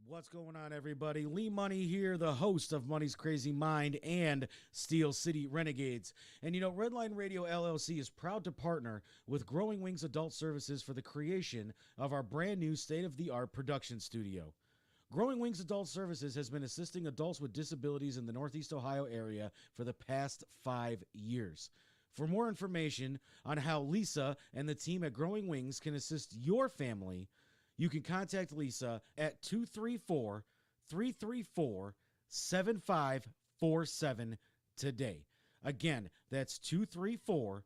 What's going on, everybody? Lee Money here, the host of Money's Crazy Mind and Steel City Renegades. And you know, Redline Radio LLC is proud to partner with Growing Wings Adult Services for the creation of our brand new state-of-the-art production studio. Growing Wings Adult Services has been assisting adults with disabilities in the Northeast Ohio area for the past 5 years. For more information on how Lisa and the team at Growing Wings can assist your family, you can contact Lisa at 234-334-7547 today. Again, that's 234-334-7547.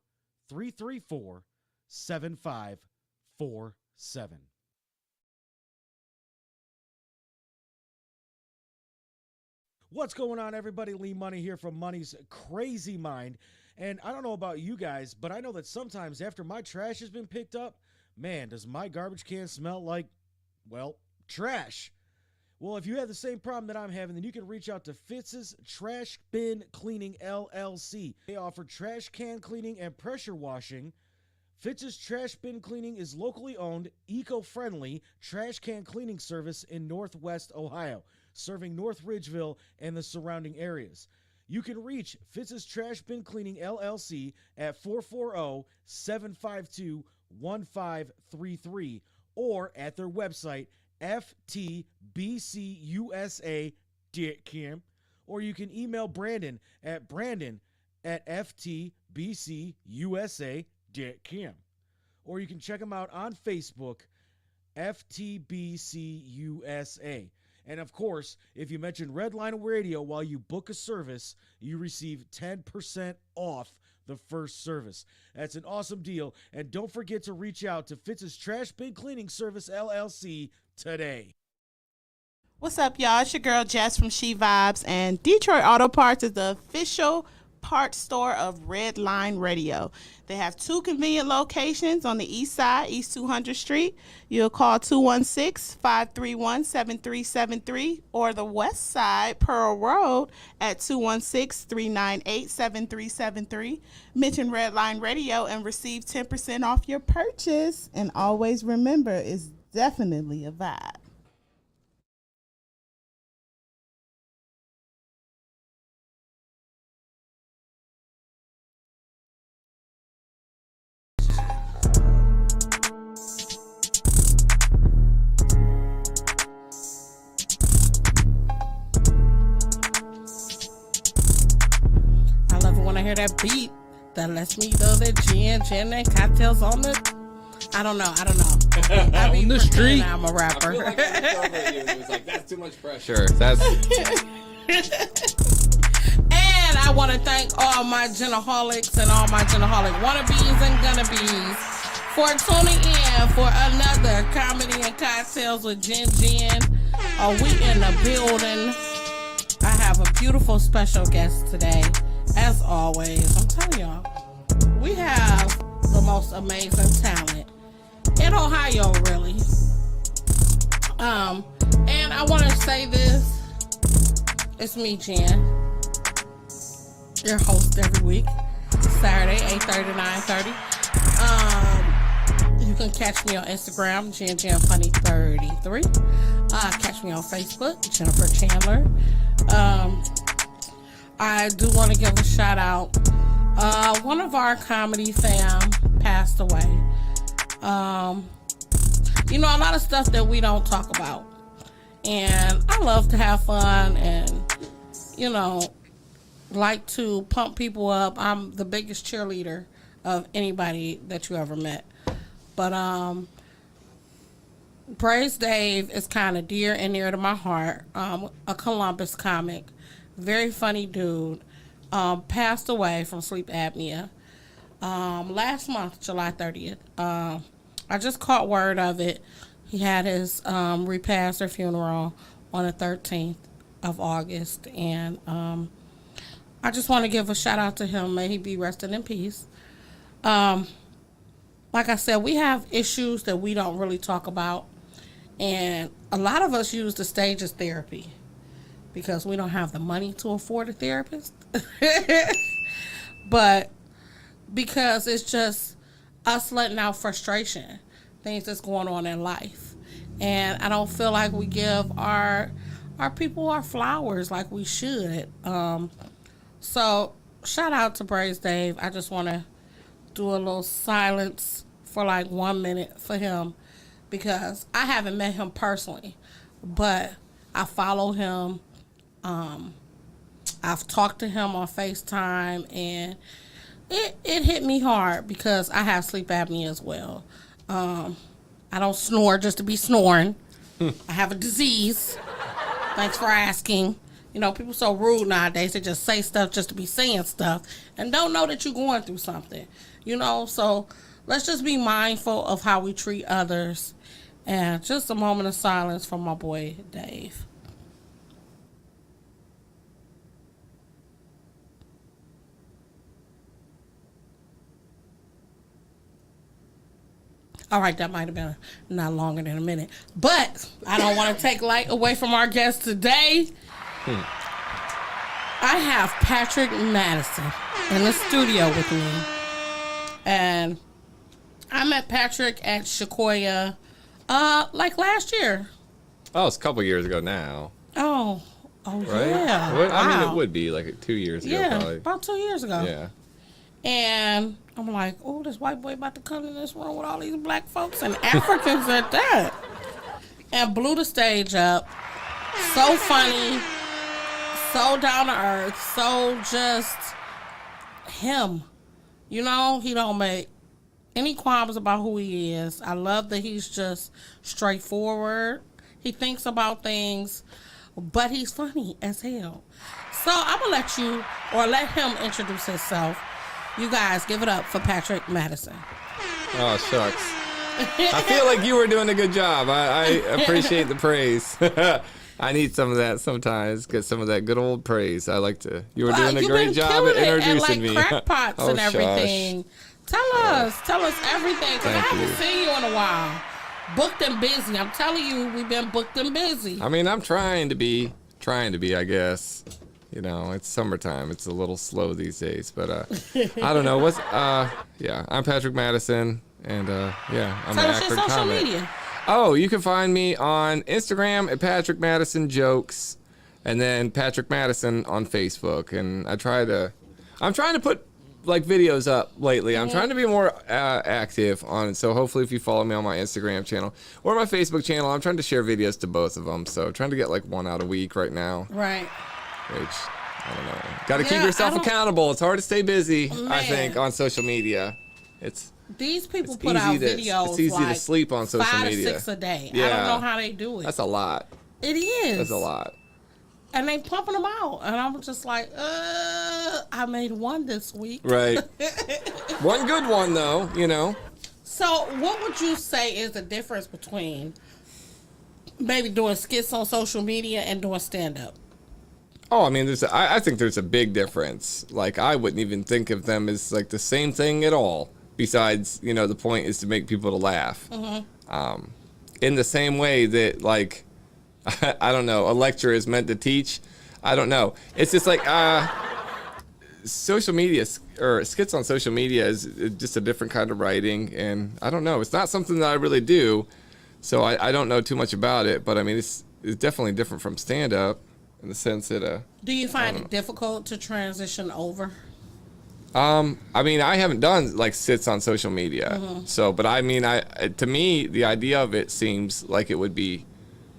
What's going on, everybody? Lee Money here from Money's Crazy Mind. And I don't know about you guys, but I know that sometimes after my trash has been picked up, man, does my garbage can smell like, well, trash. Well, if you have the same problem that I'm having, then you can reach out to Fitz's Trash Bin Cleaning LLC. They offer trash can cleaning and pressure washing. Fitz's Trash Bin Cleaning is locally owned, eco-friendly trash can cleaning service in Northwest Ohio, serving North Ridgeville and the surrounding areas. You can reach Fitz's Trash Bin Cleaning LLC at 440-752-1533 or at their website, ftbcusa.com, or you can email Brandon at ftbcusa.com, or you can check them out on Facebook, FTBCUSA. And of course, if you mention Redline Radio while you book a service, you receive 10% off the first service. That's an awesome deal. And don't forget to reach out to Fitz's Trash Bin Cleaning Service LLC today. What's up, y'all? It's your girl Jess from She Vibes, and Detroit Auto Parts is the official parts store of Redline Radio. They have 2 convenient locations on the east side, East 200th Street. You'll call 216-531-7373, or the west side, Pearl Road, at 216-398-7373. Mention Redline Radio and receive 10% off your purchase. And always remember, it's definitely a vibe. I hear that beat that lets me know that gin and cocktails on the. I don't know. I on the street. I'm a rapper. I feel like it was like that's too much pressure. That's. And I want to thank all my ginaholics and all my ginaholic wannabes and gonnabees for tuning in for another Comedy and Cocktails with Jen. We in the building. I have a beautiful special guest today. As always, I'm telling y'all, we have the most amazing talent in Ohio, really. And I want to say this. It's me, Jen, your host every week, Saturday, 8:30 to 9:30. You can catch me on Instagram, JenFunny33. Catch me on Facebook, Jennifer Chandler. I do want to give a shout out. One of our comedy fam passed away. A lot of stuff that we don't talk about. And I love to have fun and, like to pump people up. I'm the biggest cheerleader of anybody that you ever met. But Praise Dave is kind of dear and near to my heart. A Columbus comic. Very funny dude. Passed away from sleep apnea last month, July 30th. I just caught word of it. He had his repast or funeral on the 13th of August. And I just want to give a shout out to him. May he be resting in peace. Like I said, we have issues that we don't really talk about. And a lot of us use the stage as therapy, because we don't have the money to afford a therapist. But because it's just us letting out frustration, things that's going on in life. and I don't feel like we give our people our flowers like we should. So shout out to Praise Dave. I just want to do a little silence for like 1 minute for him because I haven't met him personally, but I follow him. I've talked to him on FaceTime, and it hit me hard because I have sleep apnea as well. I don't snore just to be snoring. I have a disease. Thanks for asking. You know, people so rude nowadays. They just say stuff just to be saying stuff and don't know that you're going through something. You know, so let's just be mindful of how we treat others. And just a moment of silence for my boy, Dave. All right, that might have been not longer than a minute. But I don't want to take light away from our guest today. I have Patrick Madison in the studio with me. And I met Patrick at Sequoia like last year. Oh, it's a couple years ago now. Oh, right? Yeah. Well, wow. I mean, it would be like 2 years ago, probably. About 2 years ago. Yeah. And I'm like, oh, this white boy about to come in this room with all these black folks and Africans at that. And blew the stage up. So funny. So down to earth. So just him. You know, he don't make any qualms about who he is. I love that he's just straightforward. He thinks about things, but he's funny as hell. So I'm going to let him introduce himself. You guys, give it up for Patrick Madison. Oh, shucks. I feel like you were doing a good job. I appreciate the praise. I need some of that sometimes. Get some of that good old praise. I like to. You were doing a great job at introducing me. Crackpots oh, and everything. Shush. Tell us everything. Because I haven't seen you in a while. Booked and busy. I'm telling you, we've been booked and busy. I mean, I'm trying to be, I guess. You know, it's summertime. It's a little slow these days, but I don't know. Yeah, I'm Patrick Madison, and yeah, I'm Tell an us your Akron social comic. media. Oh, you can find me on Instagram at Patrick Madison Jokes, and then Patrick Madison on Facebook. And I'm trying to put like videos up lately. I'm trying to be more active on it. So hopefully, if you follow me on my Instagram channel or my Facebook channel, I'm trying to share videos to both of them. So trying to get like one out a week right now. Right. Which, I don't know. Got to keep yourself accountable. It's hard to stay busy, I think, on social media. These people put out videos. It's easy to sleep on social 5 media. to 6 a day. Yeah. I don't know how they do it. That's a lot. It is. That's a lot. And they pumping them out. And I'm just like, I made one this week. Right. One good one, though, you know. So what would you say is the difference between maybe doing skits on social media and doing stand-up? Oh, I mean, I think there's a big difference. Like, I wouldn't even think of them as, like, the same thing at all. Besides, you know, the point is to make people to laugh. Mm-hmm. In the same way that, like, I don't know, a lecture is meant to teach. I don't know. It's just like, social media, or skits on social media is just a different kind of writing. And I don't know. It's not something that I really do. So I don't know too much about it. But, I mean, it's definitely different from stand-up. In the sense that, do you find it difficult to transition over? I mean, I haven't done like skits on social media, so. But I mean, to me, the idea of it seems like it would be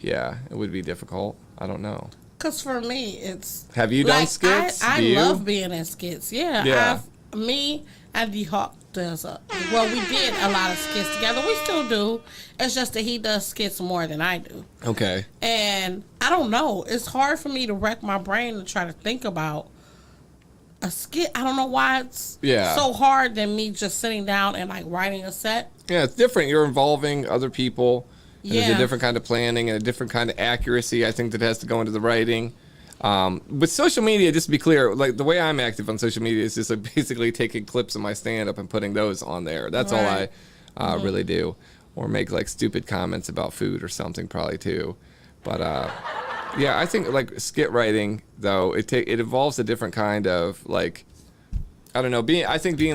difficult. I don't know. Cause for me, it's. Have you done skits? I love being in skits. Yeah. Me and D Hawk does. We did a lot of skits together. We still do. It's just that he does skits more than I do. Okay. And I don't know. It's hard for me to wreck my brain and try to think about a skit. I don't know why it's so hard than me just sitting down and like writing a set. Yeah, it's different. You're involving other people. And there's a different kind of planning and a different kind of accuracy, I think, that has to go into the writing. With social media, just to be clear, like the way I'm active on social media is just like basically taking clips of my stand-up and putting those on there. That's all I really do. Or make like stupid comments about food or something probably too. But yeah, I think like skit writing though, it involves a different kind of like, I don't know, being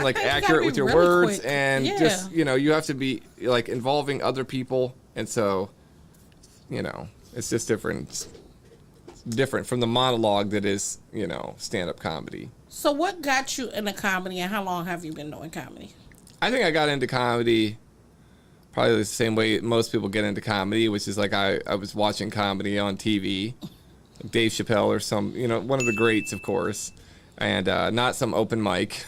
like accurate with your words quick. And just, you know, you have to be like involving other people. And so it's just different. It's different from the monologue that is, stand-up comedy. So what got you into comedy, and how long have you been doing comedy? I think I got into comedy probably the same way most people get into comedy, which is like I was watching comedy on TV, like Dave Chappelle or one of the greats, of course, and not some open mic.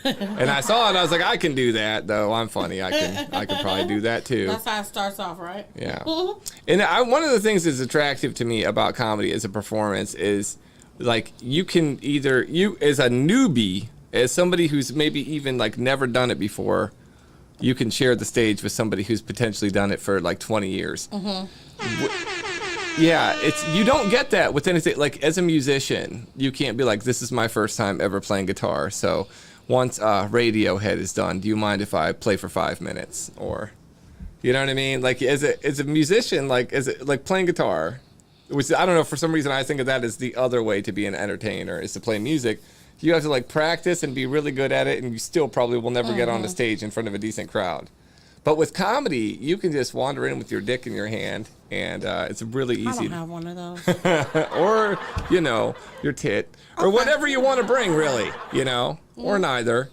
And I saw it, and I was like, I can do that, though. I'm funny. I can probably do that, too. That's how it starts off, right? Yeah. And one of the things that's attractive to me about comedy as a performance is, like, you can either, as a newbie, as somebody who's maybe even, like, never done it before, you can share the stage with somebody who's potentially done it for, like, 20 years. Yeah, you don't get that with anything. Like, as a musician, you can't be like, this is my first time ever playing guitar, so once Radiohead is done, do you mind if I play for 5 minutes? Or, you know what I mean? Like, as a musician, like playing guitar, which I don't know, for some reason I think of that as the other way to be an entertainer, is to play music. You have to, like, practice and be really good at it, and you still probably will never get on the stage in front of a decent crowd. But with comedy, you can just wander in with your dick in your hand, and it's really easy. I don't have one of those. Or, your tit. Or whatever you want to bring, really, or neither.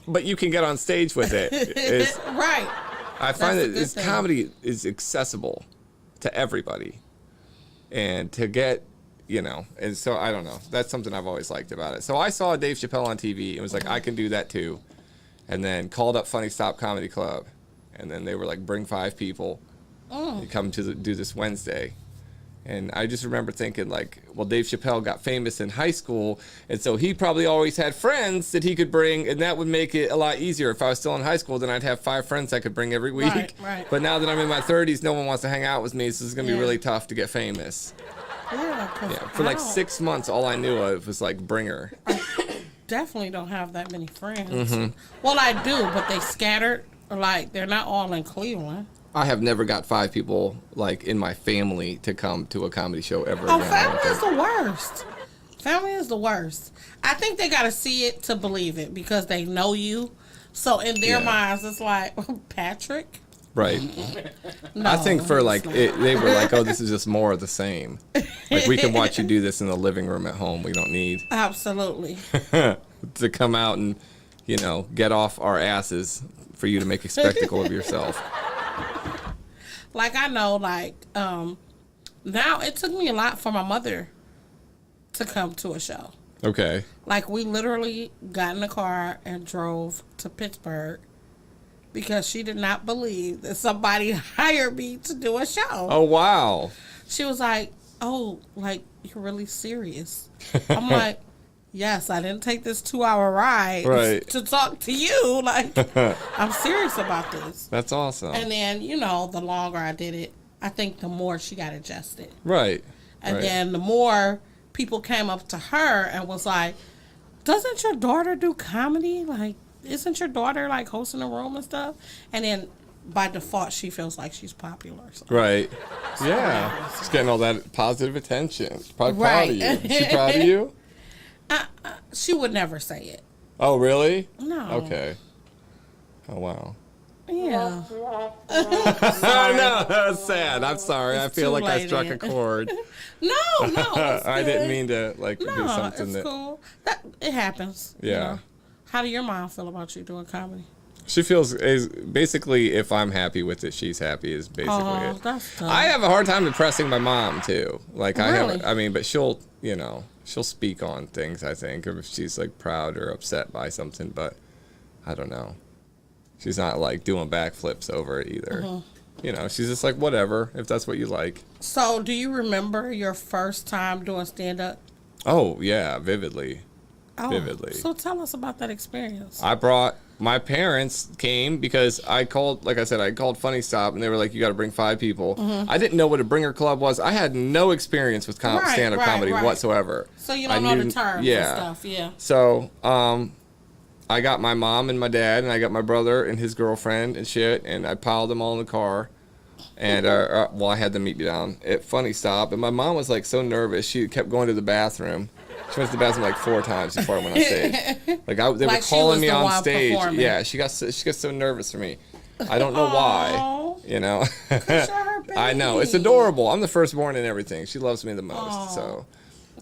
But you can get on stage with it. Right. I find that comedy is accessible to everybody. And to get, and so I don't know. That's something I've always liked about it. So I saw Dave Chappelle on TV and was like, I can do that too. And then called up Funny Stop Comedy Club. And then they were like, bring 5 people. You come to do this Wednesday. And I just remember thinking, like, well, Dave Chappelle got famous in high school, and so he probably always had friends that he could bring, and that would make it a lot easier. If I was still in high school, then I'd have 5 friends I could bring every week. Right. But now that I'm in my 30s, no one wants to hang out with me, so it's going to be really tough to get famous. Yeah, For like 6 months, all I knew of was, like, Bringer. Definitely don't have that many friends. Well, I do, but they scattered. Like, they're not all in Cleveland. I have never got 5 people, like, in my family to come to a comedy show ever Oh, again. family is the worst. Family is the worst. I think they got to see it to believe it because they know you. So in their minds, it's like, Patrick? Right. No, I think for, like, they were like, oh, this is just more of the same. Like, we can watch you do this in the living room at home. We don't need Absolutely. to come out and, get off our asses for you to make a spectacle of yourself. Like, I know, like, now it took me a lot for my mother to come to a show. Okay. Like, we literally got in the car and drove to Pittsburgh because she did not believe that somebody hired me to do a show. Oh, wow. She was like, oh, like, you're really serious. I'm like, yes, I didn't take this 2-hour ride to talk to you. Like, I'm serious about this. That's awesome. And then, the longer I did it, I think the more she got adjusted. Right. And then the more people came up to her and was like, doesn't your daughter do comedy? Like, isn't your daughter, like, hosting a room and stuff? And then by default, she feels like she's popular. So. Right. Yeah. She's getting all that positive attention. She's probably proud of you. Is she proud of you? She would never say it. Oh, really? No. Okay. Oh, wow. Yeah. No, that's sad. I'm sorry. I feel like I struck a chord. No. I didn't mean to, like, do something it's cool. It happens. Yeah. How do your mom feel about you doing comedy? She feels basically, if I'm happy with it, she's happy. Is basically it. That's tough. I have a hard time impressing my mom too. Like Really? But she'll speak on things. I think, or if she's like proud or upset by something. But I don't know. She's not like doing backflips over it either. She's just like, whatever, if that's what you like. So, do you remember your first time doing stand up? Oh yeah, vividly. Vividly. So tell us about that experience. My parents came because I called Funny Stop, and they were like, you got to bring 5 people. I didn't know what a bringer club was. I had no experience with stand-up comedy whatsoever. So you don't know the terms and stuff, yeah. So I got my mom and my dad, and I got my brother and his girlfriend and shit, and I piled them all in the car. And I had them meet me down at Funny Stop, and my mom was like so nervous, she kept going to the bathroom. She went to the bathroom like 4 times before I went on stage. They were calling me on stage. Yeah, she got so nervous for me. I don't know why. Cause you're her I know. It's adorable. I'm the firstborn and everything. She loves me the most. Aw. So,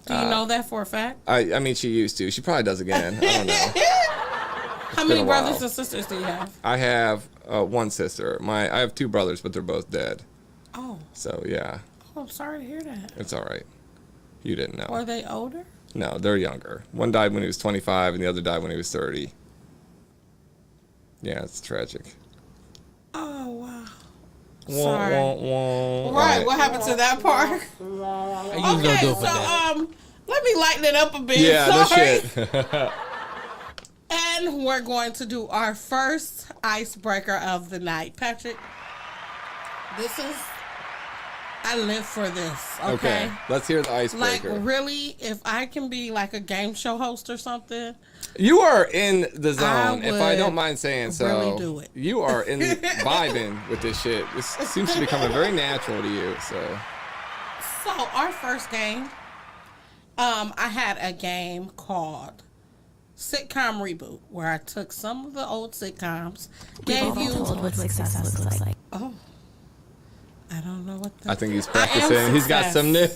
Do you know that for a fact? I mean, she used to. She probably does again. I don't know. How many been a brothers while. and sisters do you have? I have one sister. I have two brothers, but they're both dead. Oh, So, yeah, I'm sorry to hear that. it's all right. You didn't know. Were they older? No, they're younger. One died when he was 25, and the other died when he was 30. Yeah, it's tragic. Oh, wow. Wah, Sorry. wah, wah. Right, what happened to that part? I usually Okay, don't do it so for that. let me lighten it up a bit. Yeah, no Sorry. shit. And we're going to do our first icebreaker of the night. Patrick, I live for this, okay? Let's hear the Like, icebreaker. really, if I can be like a game show host or something, You are in the zone, if I would don't mind saying so. really do it. You are in vibing with this shit. This seems to be becoming very natural to you. So our first game, I had a game called Sitcom Reboot, where I took some of the old sitcoms, gave you... told what success looks like. Oh, I don't know what the... I think he's I am practicing. He's got some new.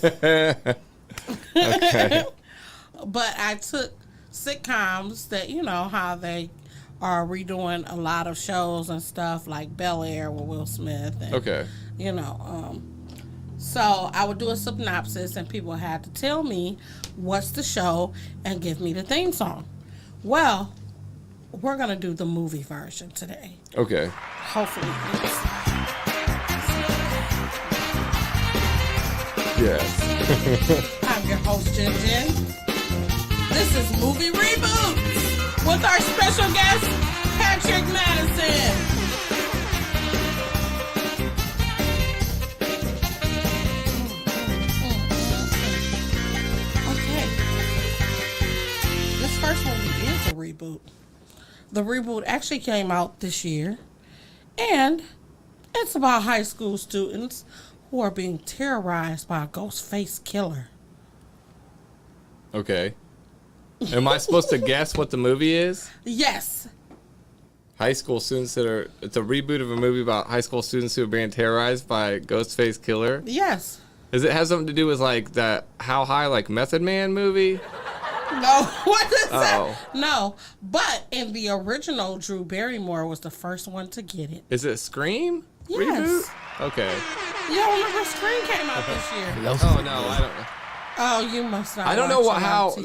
Okay. But I took sitcoms that, you know, how they are redoing a lot of shows and stuff, like Bel Air with Will Smith. And, Okay. you know, so I would do a synopsis and people had to tell me what's the show and give me the theme song. Well, we're going to do the movie version today. Okay. Hopefully. Yes. I'm your host, Jen Jen. This is Movie Reboot with our special guest, Patrick Madison. Okay. This first one is a reboot. The reboot actually came out this year, and it's about high school students who are being terrorized by a ghost face killer. Okay. Am I supposed to guess what the movie is? Yes. High school students it's a reboot of a movie about high school students who are being terrorized by a Ghostface killer. Yes. Does it have something to do with like that How High, like Method Man movie? No. What is Uh-oh. that? No. But in the original, Drew Barrymore was the first one to get it. Is it Scream? Yes. Reboot? Okay. You don't remember Scream came out this year? Oh no, I don't. Oh, you must not. I don't know watch a lot how of TV.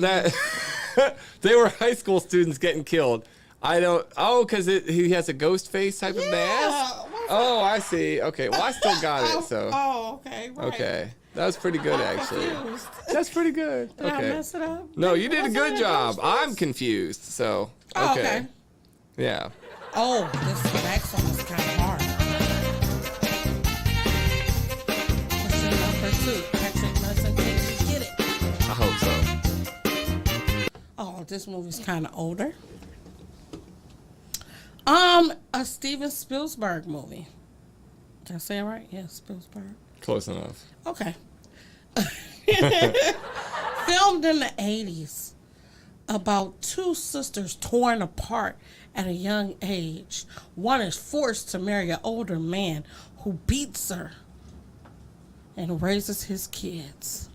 that they were high school students getting killed. I don't. Oh, because he has a ghost face type of mask. What's Oh, I see. Okay, well I still got it. So Oh, okay. Right. okay, that was pretty good I'm actually. confused. That's pretty good. Did I Okay. mess it up? No, you did a Wasn't good it job. Ghostface? I'm confused. So Oh, okay. okay. Yeah. Oh, this next one is kind of hard. Question number 2. Patrick Madison, can you get it? I hope so. Oh, this movie's kind of older. A Steven Spielberg movie. Did I say it right? Yeah, Spielberg. Close enough. Okay. Filmed in the 80s about two sisters torn apart at a young age. One is forced to marry an older man who beats her and raises his kids.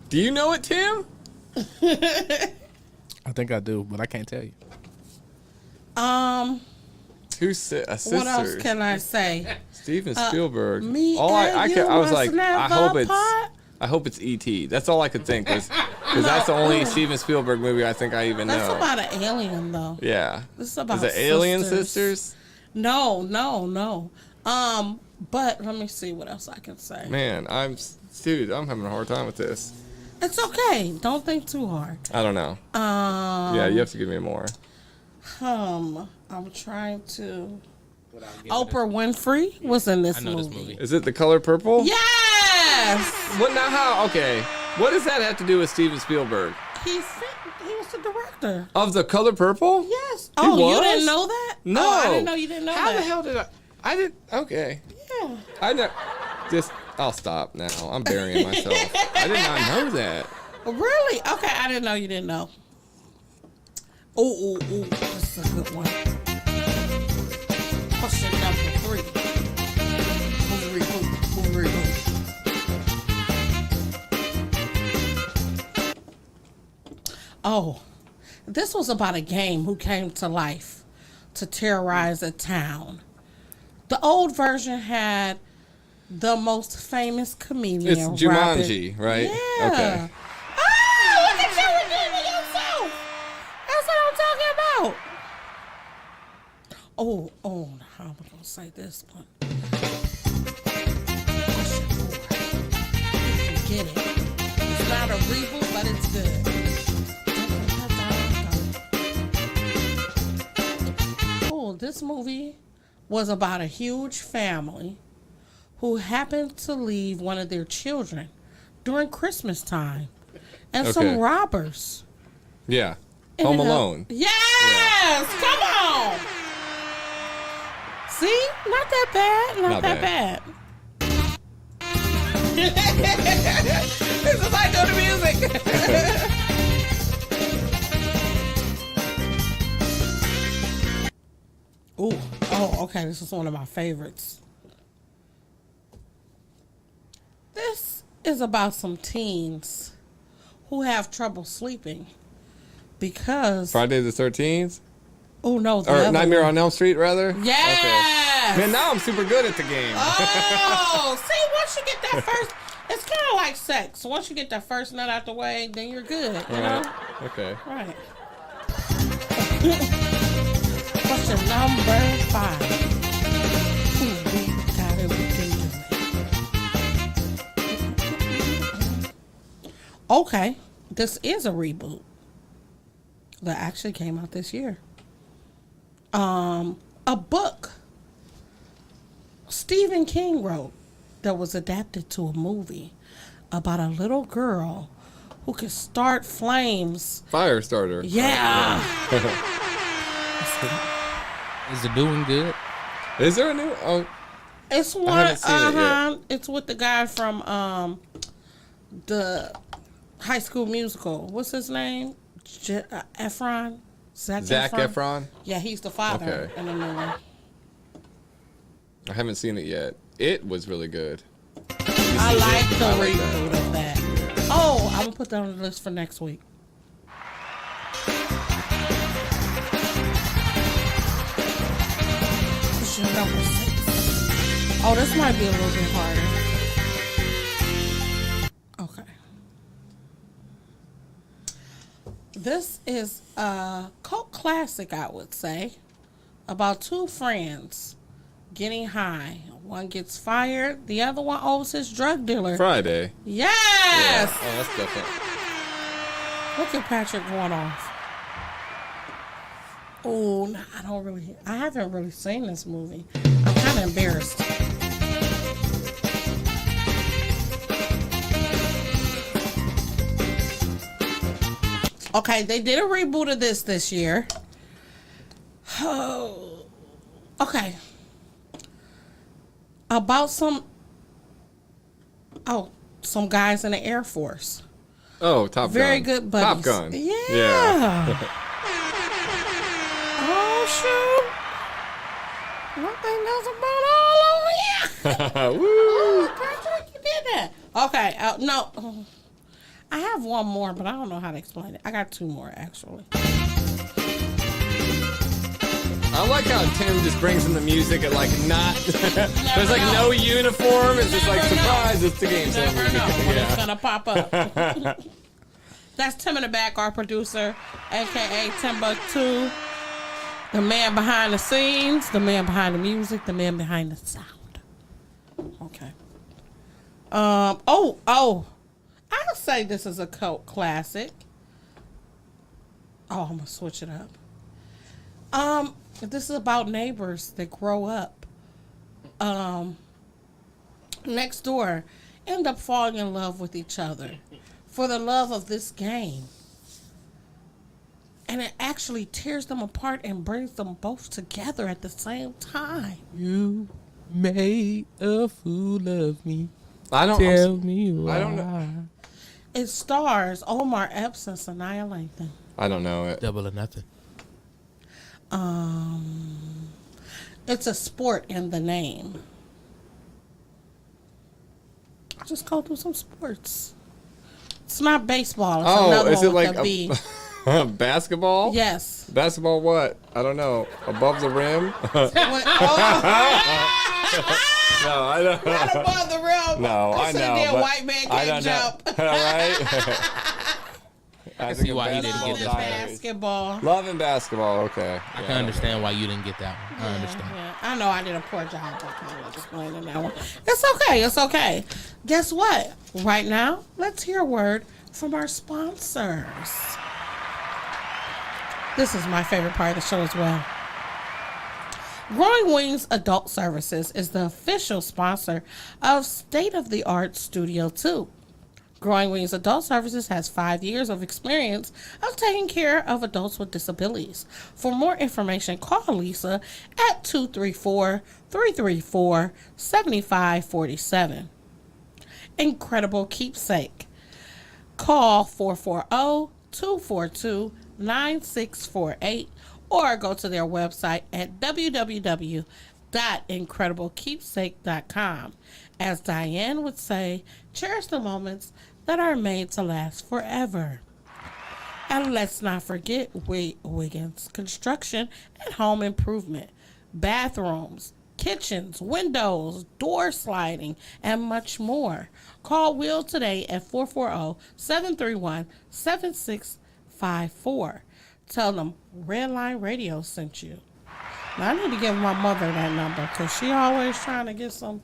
Do you know it, Tim? I think I do, but I can't tell you. Two sisters. What else can I say? Steven Spielberg. Me all and you I was must like, I never hope it's, part. I hope it's E.T. That's all I could think was, because that's the only Steven Spielberg movie I think I even That's know. about an alien, though. Yeah. This is about Is it Alien sisters. Sisters? No. But let me see what else I can say. Man, dude, I'm having a hard time with this. It's okay. Don't think too hard. I don't know. Yeah, you have to give me more. I'm trying to. Oprah Winfrey was in this I know movie. this movie. Is it The Color Purple? Yes. What now? How? Okay. What does that have to do with Steven Spielberg? He was the director. Of The Color Purple? Yes. Oh, was? you didn't know that? No. Oh, I didn't know you didn't know How that. the hell did I didn't. Okay. Yeah. I know. I'll stop now. I'm burying myself. I did not know that. Really? Okay, I didn't know you didn't know. Ooh, this is a good one. Question number 3. Movie reboot. Movie reboot. Oh, this was about a game who came to life to terrorize a town. The old version had the most famous comedian. It's Jumanji, right? Yeah. Okay. Oh, look at you redeeming yourself. That's what I'm talking about. Oh, how am I going to say this one? You can get it. It's not a reboot, but it's good. Oh, this movie was about a huge family who happened to leave one of their children during Christmas time. And some robbers. Yeah. Home Alone. Yes! Yeah. Come on! See? Not that bad. Not that bad. This is like go to music. Ooh. Oh, okay. This is one of my favorites. This is about some teens who have trouble sleeping because Friday the 13th? Oh no, or Nightmare on Elm Street, rather? Yes! Okay. Man, now I'm super good at the game. Oh, see, once you get that first, it's kind of like sex. Once you get that first nut out the way, then you're good, you know? Okay. Right. Question number 5. Ooh, we got everything doing. Okay, this is a reboot that actually came out this year. A book Stephen King wrote that was adapted to a movie about a little girl who could start flames. Fire starter. Yeah. Is it doing good? Is there a new? Oh, It's one. I haven't seen it yet. It's with the guy from the High School Musical. What's his name? Efron. Zac Efron? Yeah, he's the father Okay. in the new one. I haven't seen it yet. It was really good. I like the I like reboot of that. Oh, I'm gonna put that on the list for next week. Question number 6. Oh, this might be a little bit harder. Okay. This is a cult classic, I would say, about two friends getting high. One gets fired, the other one owes his drug dealer. Friday. Yes! Yeah. Oh, that's different. Look at Patrick going off. Oh, no, I haven't really seen this movie. I'm kind of embarrassed. Okay, they did a reboot of this year. Oh, okay. About some guys in the Air Force. Oh, Top Gun. Very good buddies. Top Gun. Yeah. Oh, shoot. One thing does about all over here. Woo. Oh, Patrick, you did that. Okay, no. I have one more, but I don't know how to explain it. I got two more, actually. I like how Tim just brings in the music at like not. There's like no uniform. It's just like surprise. It's the game. Never know when Yeah. it's gonna pop up. That's Tim in the back, our producer, aka Timbuktu, the man behind the scenes, the man behind the music, the man behind the sound. Okay. I'll say this is a cult classic. Oh, I'm gonna switch it up. This is about neighbors that grow up next door, end up falling in love with each other for the love of this game. And it actually tears them apart and brings them both together at the same time. You made a fool of me. I don't Tell me why. I don't know. It stars Omar Epps and Sanaya Lathan. I don't know it. Double or nothing. It's a sport in the name. Just go through some sports. It's not baseball. It's another is it one like with a B. basketball? Yes. Basketball what? I don't know. Above the rim? No, I don't know. Not above the rim. No, I know. That But white man I can't don't jump. know. Right? I see why he didn't Love get and this one. basketball. Love and basketball. Okay. I can understand why you didn't get that one. I understand. Yeah, I know I did a poor job of kind of explaining that one. It's okay. It's okay. Guess what? Right now, let's hear a word from our sponsors. This is my favorite part of the show as well. Growing Wings Adult Services is the official sponsor of State of the Art Studio 2. Growing Wings Adult Services has 5 years of experience of taking care of adults with disabilities. For more information, call Lisa at 234-334-7547. Incredible Keepsake. Call 440-242-9648 or go to their website at www.incrediblekeepsake.com. As Diane would say, cherish the moments that are made to last forever. And let's not forget Wiggins Construction and Home Improvement. Bathrooms, kitchens, windows, door sliding, and much more. Call Will today at 440-731-7654. Tell them Redline Radio sent you. Now, I need to give my mother that number because she always trying to get some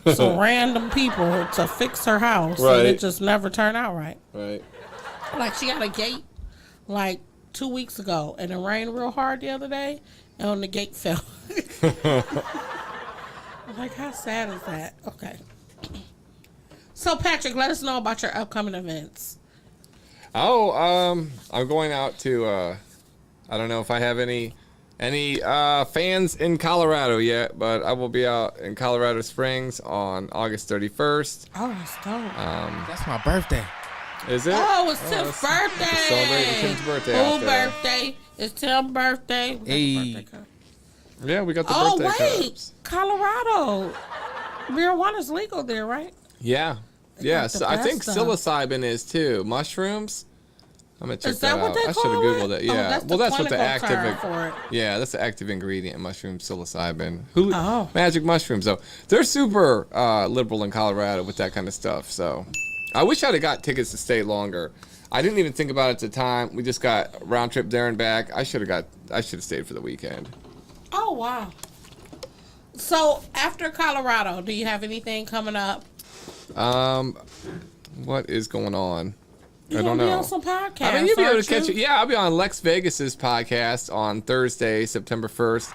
random people to fix her house. Right. And it just never turned out right. Right. Like, she got a gate like 2 weeks ago, and it rained real hard the other day, and the gate fell. Like, how sad is that? Okay. So, Patrick, let us know about your upcoming events. Oh, I'm going out to, I don't know if I have any fans in Colorado yet, but I will be out in Colorado Springs on August 31st. Oh, that's dope. That's my birthday. Is it? Oh, it's Tim's birthday. Celebrating Tim's birthday out Who there. birthday? It's Tim's birthday. We got the Hey. birthday cup. Yeah, we got the Oh, birthday wait. cups. Colorado. Marijuana's legal there, right? Yeah. Yeah, the so I think best stuff. psilocybin is too. Mushrooms? I'm gonna check Is that that what out. they I should have call Googled it? it. Oh, Yeah. that's Well, the that's what the clinical term active. for it. Yeah, that's the active ingredient in mushroom psilocybin. Oh. Magic mushrooms. So they're super liberal in Colorado with that kind of stuff. So I wish I'd have got tickets to stay longer. I didn't even think about it at the time. We just got round trip there and back. I should have stayed for the weekend. Oh, wow. So, after Colorado, do you have anything coming up? What is going on? You're I don't gonna be know. on some podcasts, I mean, you'll be able to aren't catch you? it. Yeah, I'll be on Lex Vegas's podcast on Thursday, September 1st.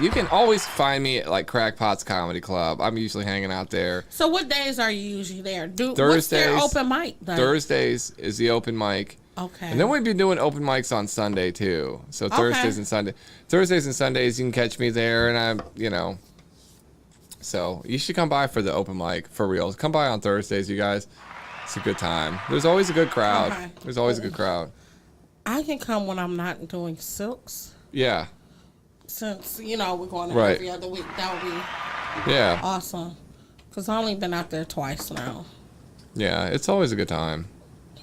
You can always find me at like Crackpots Comedy Club. I'm usually hanging out there. So, what days are you usually there? What's their Thursdays. open mic? Then? Thursdays is the open mic. Okay. And then we've been doing open mics on Sunday too. So Thursdays and Sundays you can catch me there, and I'm, so you should come by for the open mic for real. Come by on Thursdays, you guys. It's a good time. There's always a good crowd. Okay. There's always a good crowd. I can come when I'm not doing silks. Yeah. Since, we're going to Right. every other week. That would be Yeah. awesome. Because I've only been out there twice now. Yeah. It's always a good time.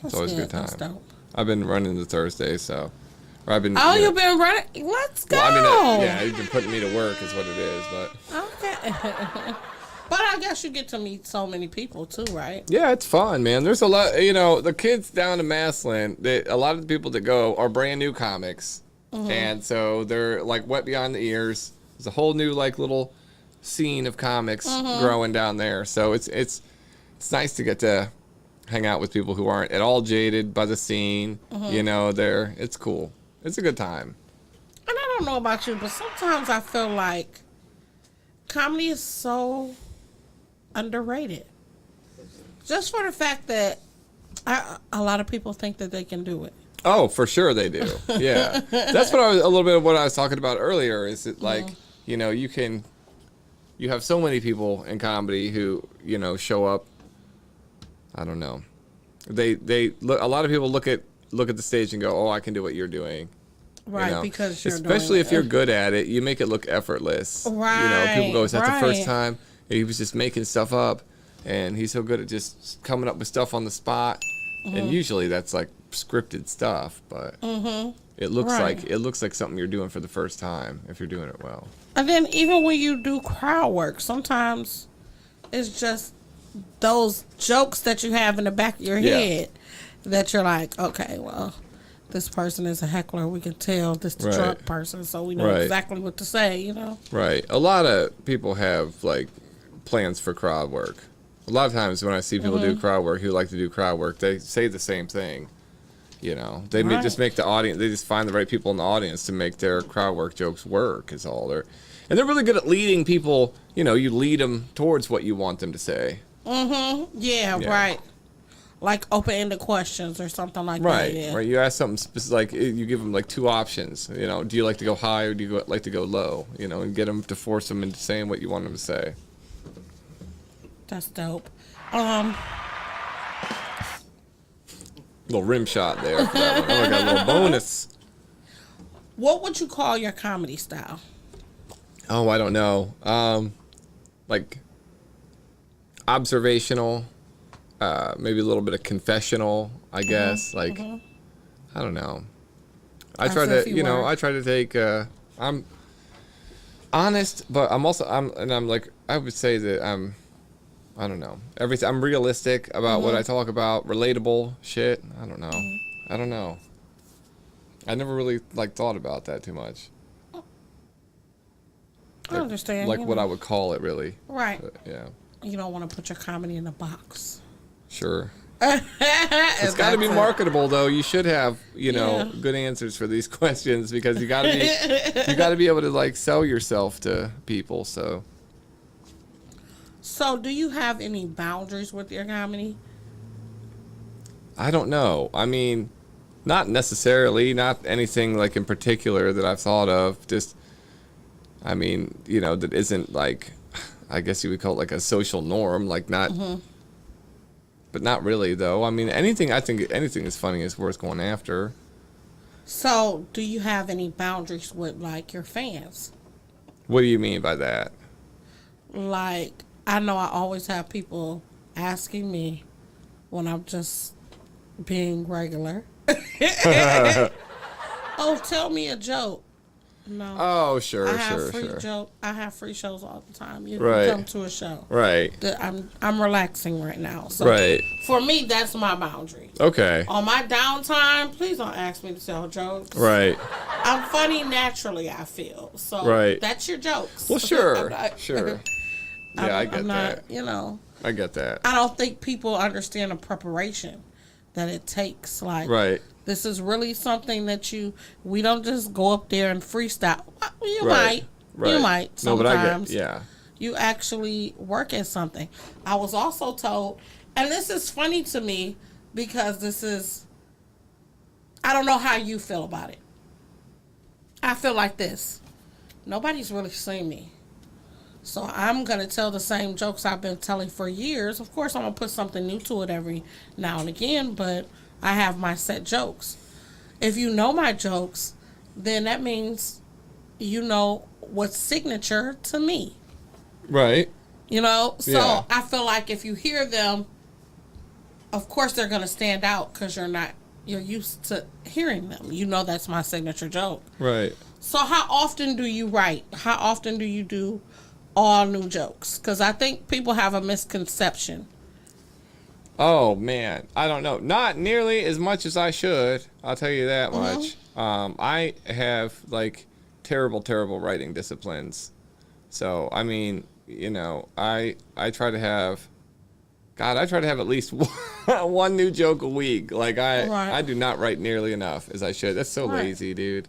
That's always a good That's time. dope. I've been running the Thursdays, so. Or I've been. Oh, you've been running? Let's go. Well, yeah, you've been putting me to work, is what it is, but. Okay. But I guess you get to meet so many people too, right? Yeah, it's fun, man. There's a lot, the kids down in Massillon, a lot of the people that go are brand new comics. And so they're like wet behind the ears. There's a whole new like little scene of comics growing down there. So it's nice to get to hang out with people who aren't at all jaded by the scene. It's cool. It's a good time. And I don't know about you, but sometimes I feel like comedy is so underrated. Just for the fact that a lot of people think that they can do it. Oh, for sure they do. Yeah. That's what a little bit of what I was talking about earlier is that like, you have so many people in comedy who, show up. I don't know. They look, a lot of people look at the stage and go, "Oh, I can do what you're doing." Right, because you're especially doing if you're good at it, you make it look effortless. Right, People go, "Is that the first right. time?" He was just making stuff up, and he's so good at just coming up with stuff on the spot. And usually that's like scripted stuff, but it looks like something you're doing for the first time if you're doing it well. And then even when you do crowd work, sometimes it's just those jokes that you have in the back of your head that you're like, okay, well, this person is a heckler. We can tell this the drunk person, so we know exactly what to say, you know? Right. A lot of people have, like, plans for crowd work. A lot of times when I see people do crowd work who like to do crowd work, they say the same thing. You know, they just make the audience, they just find the right people in the audience to make their crowd work jokes work is all they're, and they're really good at leading people, you know, you lead them towards what you want them to say. Yeah, right. Like open-ended questions or something like that. Yeah. Right. You ask something specific, like you give them like two options. You know, do you like to go high or do you like to go low? You know, and get them to force them into saying what you want them to say. That's dope. Little rim shot there. For that one. Oh, I got a little bonus. What would you call your comedy style? Oh, I don't know. Like observational, maybe a little bit of confessional, I guess. Like, I don't know. I try to, you know, I try to take. I'm honest, but I'm like, I would say that I don't know. Everything. I'm realistic about what I talk about. Relatable shit. I don't know. I don't know. I never really like thought about that too much. I understand. Like what I would call it, really. Right. But, yeah. You don't want to put your comedy in a box. Sure. It's got to be marketable, though. You should have, you know, good answers for these questions because you got to be able to like sell yourself to people. So do you have any boundaries with your comedy? I don't know. I mean, not necessarily, not anything like in particular that I've thought of. Just, I mean, you know, that isn't like, I guess you would call it like a social norm, like not. But not really, though. I mean, I think anything is funny is worth going after. So, do you have any boundaries with, like, your fans? What do you mean by that? Like, I know I always have people asking me when I'm just being regular. Oh, tell me a joke. No. Oh, sure. I have free shows all the time. You Right. come to a show. Right. I'm relaxing right now. So Right. for me, that's my boundary. Okay. On my downtime, please don't ask me to tell jokes. Right. I'm funny naturally, I feel. So Right. that's your jokes. Well, sure. Sure. Yeah, I get that. You know. I get that. I don't think people understand the preparation that it takes. Like, Right. this is really something that we don't just go up there and freestyle. You Right. might. You might. No, but Sometimes. yeah. You actually work at something. I was also told, and this is funny to me because I don't know how you feel about it. I feel like this. Nobody's really seen me. So I'm going to tell the same jokes I've been telling for years. Of course, I'm going to put something new to it every now and again, but I have my set jokes. If you know my jokes, then that means you know what's signature to me. Right. You know? So Yeah. I feel like if you hear them, of course they're going to stand out because you're used to hearing them. You know that's my signature joke. Right. So how often do you write? How often do you do all new jokes? Because I think people have a misconception. Oh man, I don't know. Not nearly as much as I should. I'll tell you that much. I have like terrible writing disciplines. So I mean, you know, I try to have. God, I try to have at least one new joke a week. Like I do not write nearly enough as I should. That's so lazy, dude.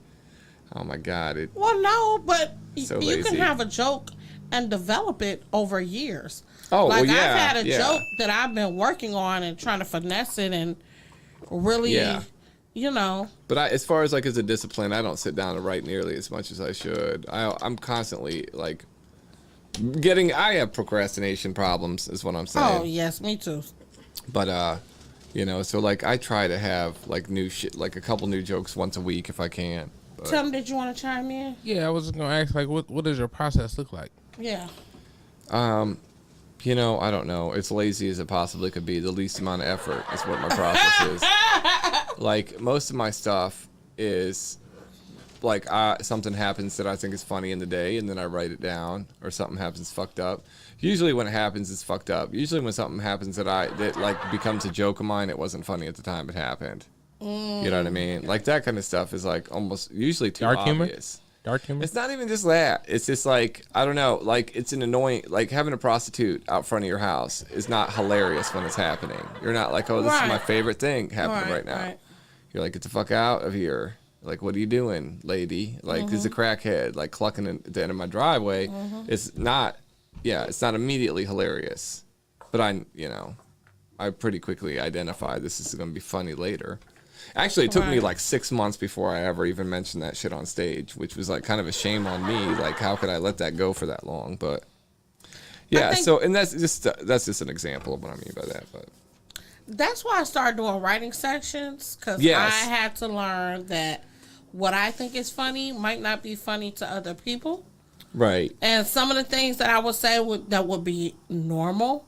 Oh my God. Well, no, but So you lazy. can have a joke and develop it over years. Oh, like well, yeah, I've had a yeah. joke that I've been working on and trying to finesse it and really, you know. But as far as like as a discipline, I don't sit down and write nearly as much as I should. I'm constantly like I have procrastination problems is what I'm saying. Oh, yes, me too. But you know, so like I try to have like new shit, like a couple new jokes once a week if I can. Tim, did you want to chime in? Yeah, I was just gonna ask, like, what does your process look like? Yeah. You know, I don't know. It's lazy as it possibly could be. The least amount of effort is what my process is. Like, most of my stuff is, like, something happens that I think is funny in the day, and then I write it down, or something happens fucked up. Usually when it happens, it's fucked up. Usually when something happens that like, becomes a joke of mine, it wasn't funny at the time it happened. You know what I mean? Like, that kind of stuff is, like, almost usually too Dark obvious. humor? Dark humor? It's not even just that. It's just like, I don't know, like, it's an annoying, like, having a prostitute out front of your house is not hilarious when it's happening. You're not like, oh, this is my favorite thing happening right now. Right. You're like, get the fuck out of here. Like, what are you doing, lady? Like, there's a crackhead, like, clucking at the end of my driveway. It's not, it's not immediately hilarious. But I pretty quickly identify this is going to be funny later. Actually, it took me like 6 months before I ever even mentioned that shit on stage, which was like kind of a shame on me. Like, how could I let that go for that long? But yeah, and that's just an example of what I mean by that. But that's why I started doing writing sections, because I had to learn that what I think is funny might not be funny to other people. Right. And some of the things that I would say that would be normal.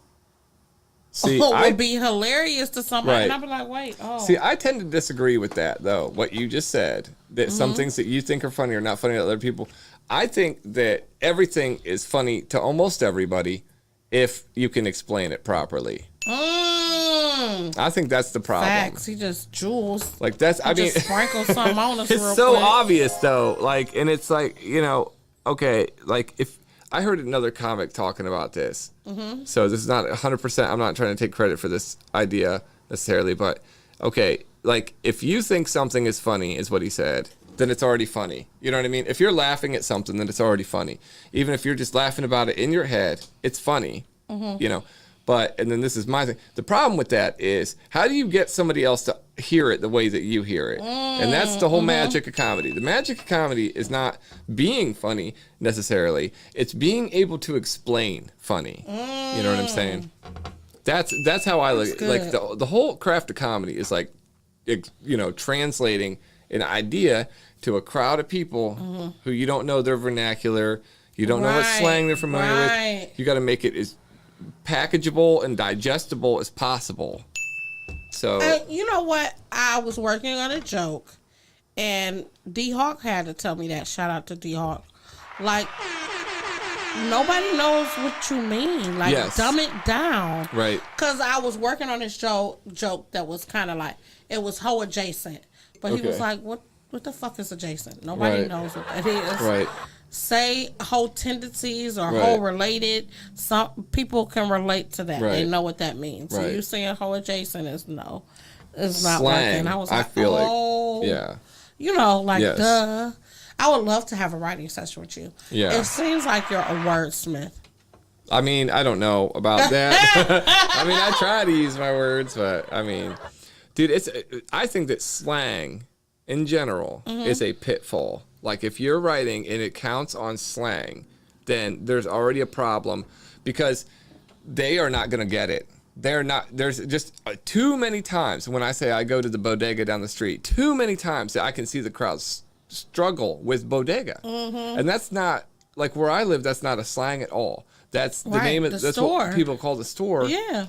See, would be hilarious to somebody, and I'd be like, wait, See, I tend to disagree with that, though, what you just said, that some things that you think are funny are not funny to other people. I think that everything is funny to almost everybody if you can explain it properly. I think that's the problem. Facts. He just jewels. Like, just sprinkle something on us it's real so quick. obvious, though. Like, and it's like, okay, like, if I heard another comic talking about this. So this is not 100%. I'm not trying to take credit for this idea necessarily, but okay, like, if you think something is funny, is what he said, then it's already funny. You know what I mean? If you're laughing at something, then it's already funny. Even if you're just laughing about it in your head, it's funny. But, and then this is my thing. The problem with that is, how do you get somebody else to hear it the way that you hear it? And that's the whole magic of comedy. The magic of comedy is not being funny necessarily. It's being able to explain funny. You know what I'm saying? That's how I like the whole craft of comedy is like, translating an idea to a crowd of people who you don't know their vernacular. You don't know what slang they're familiar with. You got to make it as packageable and digestible as possible. So you know what? I was working on a joke, and D-Hawk had to tell me that. Shout out to D-Hawk. Like, nobody knows what you mean. Like, dumb it down. Right. Because I was working on this joke that was kind of like, it was hoe adjacent. But he was like, what the fuck is adjacent? Nobody knows what that is. Right. Say whole tendencies or whole related. Some people can relate to that. They know what that means. So you saying whole adjacent is no. It's not slang, working. I was I like, feel like, duh. I would love to have a writing session with you. Yeah. It seems like you're a wordsmith. I mean, I don't know about that. I mean, I try to use my words, but I mean, dude, I think that slang in general is a pitfall. Like, if you're writing and it counts on slang, then there's already a problem, because they are not going to get it. There's just too many times when I say I go to the bodega down the street, too many times that I can see the crowds struggle with bodega. And that's not, like, where I live, that's not a slang at all. That's the name of that's store. What people call the store. Yeah.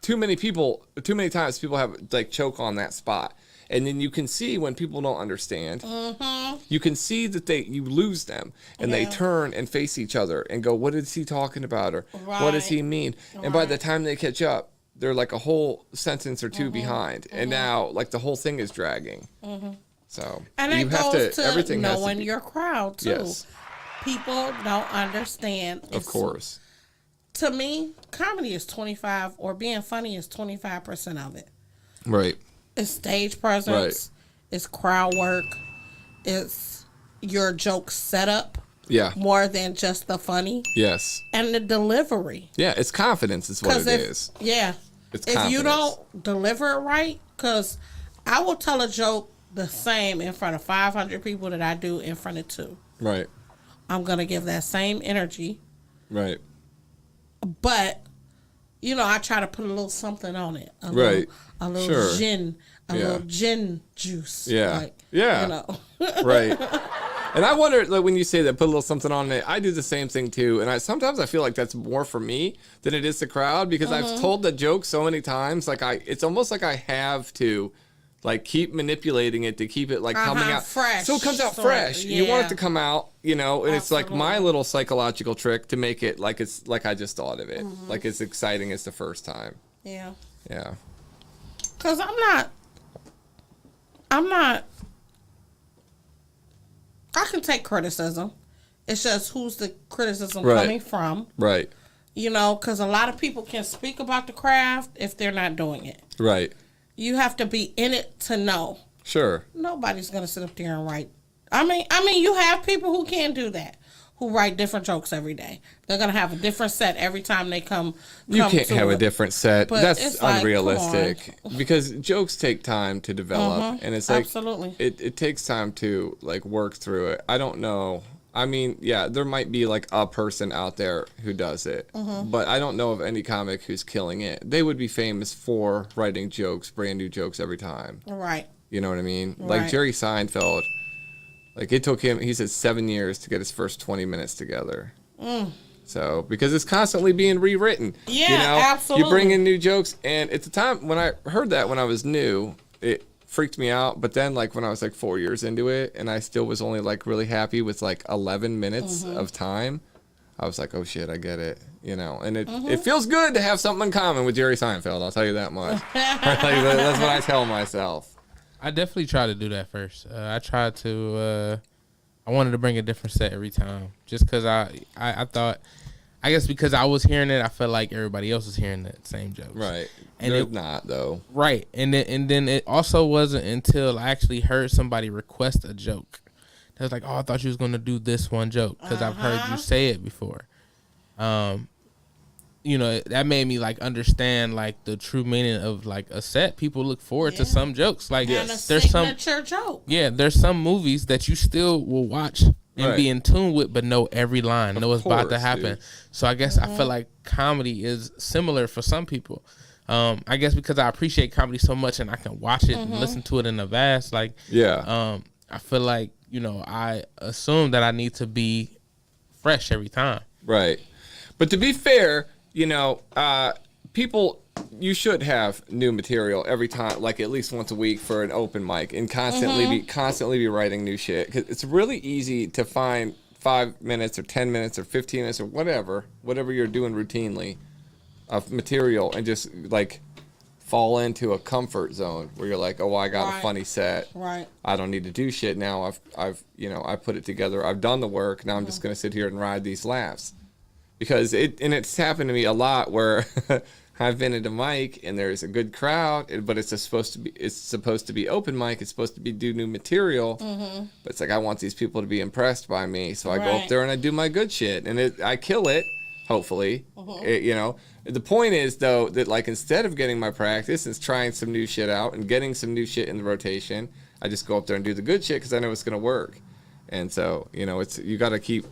Too many times people have, like, choke on that spot. And then you can see when people don't understand, you can see that you lose them, and they turn and face each other and go, what is he talking about? Or what does he mean? And by the time they catch up, they're like a whole sentence or two behind. And now, like, the whole thing is dragging. So and you have to, everything knowing has to your crowd, too. Yes. People don't understand. Of course. To me, comedy is 25, or being funny is 25% of it. Right. It's stage presence. It's crowd work. It's your joke setup. Yeah. More than just the funny. Yes. And the delivery. Yeah, it's confidence is what it is. Yeah. It's if confidence. you don't deliver it right, because I will tell a joke the same in front of 500 people that I do in front of 2. Right. I'm going to give that same energy. Right. But, I try to put a little something on it. A little gin juice. Yeah. Like, Yeah. Right. And I wonder, like, when you say that, put a little something on it, I do the same thing too. And sometimes I feel like that's more for me than it is the crowd, because I've told the joke so many times, like it's almost like I have to, like, keep manipulating it to keep it like coming out fresh. So it comes out fresh. Yeah. You want it to come out, and Absolutely. it's like my little psychological trick to make it like it's like I just thought of it, like it's exciting as the first time. Yeah. Yeah. Cause I'm not. I can take criticism. It's just who's the criticism coming from. Right. Because a lot of people can speak about the craft if they're not doing it. Right. You have to be in it to know. Sure. Nobody's gonna sit up there and write. I mean, you have people who can do that, who write different jokes every day. They're gonna have a different set every time they come. You can't have a different set. But That's it's like, unrealistic, because jokes take time to develop, and it's like absolutely. It takes time to like work through it. I don't know. I mean, yeah, there might be like a person out there who does it, but I don't know of any comic who's killing it. They would be famous for writing jokes, brand new jokes every time. Right. You know what I mean? Like Right. Jerry Seinfeld. Like, it took him, he said, 7 years to get his first 20 minutes together. So, because it's constantly being rewritten. Yeah, absolutely. You bring in new jokes, and at the time, when I heard that when I was new, it freaked me out. But then, like, when I was, like, 4 years into it, and I still was only, like, really happy with, like, 11 minutes of time, I was like, oh, shit, I get it. And it feels good to have something in common with Jerry Seinfeld, I'll tell you that much. That's what I tell myself. I definitely try to do that first. I tried to. I wanted to bring a different set every time, just because I thought, I guess because I was hearing it, I felt like everybody else was hearing the same jokes. Right. And They're it not, though. Right, and then it also wasn't until I actually heard somebody request a joke that was like, oh, I thought you was gonna do this one joke because I've heard you say it before. That made me like understand like the true meaning of like a set. People look forward to some jokes. Like And a there's signature joke. Yeah, there's some movies that you still will watch and be in tune with, but know every line, know what's about to happen. Dude. So I guess I feel like comedy is similar for some people. I guess because I appreciate comedy so much and I can watch it and listen to it in a vast, like, I feel like, I assume that I need to be fresh every time. Right. But to be fair, people, you should have new material every time, like at least once a week for an open mic, and constantly be writing new shit. 'Cause it's really easy to find 5 minutes or 10 minutes or 15 minutes or whatever you're doing routinely of material, and just like fall into a comfort zone where you're like, oh, I got a funny set. Right. I don't need to do shit now. I put it together. I've done the work. Now I'm just going to sit here and ride these laughs. Because it's happened to me a lot where I've been at a mic and there's a good crowd, but it's supposed to be open mic. It's supposed to be do new material, but it's like I want these people to be impressed by me, so I go up there and I do my good shit, and I kill it. Hopefully, The point is though that like instead of getting my practice and trying some new shit out and getting some new shit in the rotation, I just go up there and do the good shit because I know it's gonna work, and so you got to keep.